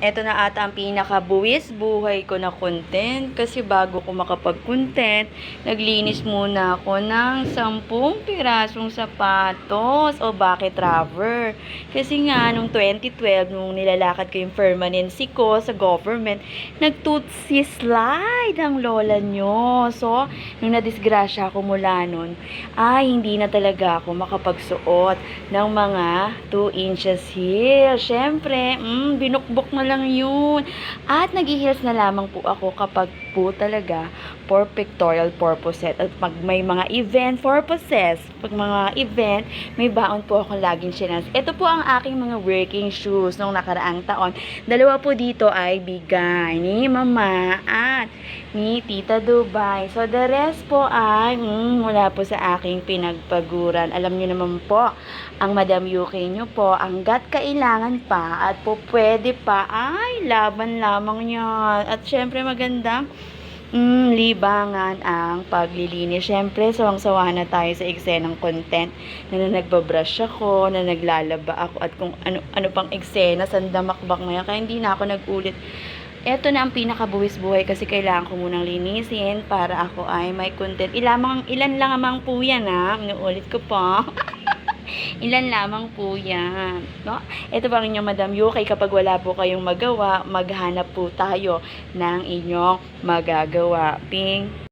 Eto na ata ang pinakabuwis buhay ko na content kasi bago ko makapag-content, naglinis muna ako ng 10 pirasong sapatos o bucket rubber. Kasi nga, nung 2012, nung nilalakad ko yung permanency ko sa government, nag-tootsie slide ang lola nyo. So, nung nadisgrasya ako mula nun, ay hindi na talaga ako makapagsuot ng mga 2 inches heel. Syempre, binukbok na lang yun. At nag-heels na lamang po ako kapag po talaga for pictorial purposes. At pag may mga event purposes, pag mga event, may baon po akong laging chinas. Ito po ang aking mga working shoes nung nakaraang taon. Dalawa po dito ay bigay ni Mama at ni Tita Dubai. So, the rest po ay mula po sa aking pinagpaguran. Alam niyo naman po, ang Madam UK nyo po, hanggat kailangan pa at po pwede pa, ay laban lamang yan. At syempre maganda, libangan ang paglilinis. Syempre, sawang-sawa na tayo sa eksenang content na nagbabrush ako, na naglalaba ako, at kung ano pang eksena, sandamakbak na yan. Kaya hindi na ako nagulit. Eto na ang pinakabuwis buhay kasi kailangan ko munang linisin para ako ay may content. Ilan lang amang po yan, ha? Inuulit ko po. Ilan lamang po yan. No? Ito pa rin yung Madam UK. Kapag wala po kayong magawa, maghanap po tayo ng inyong magagawa. Ping!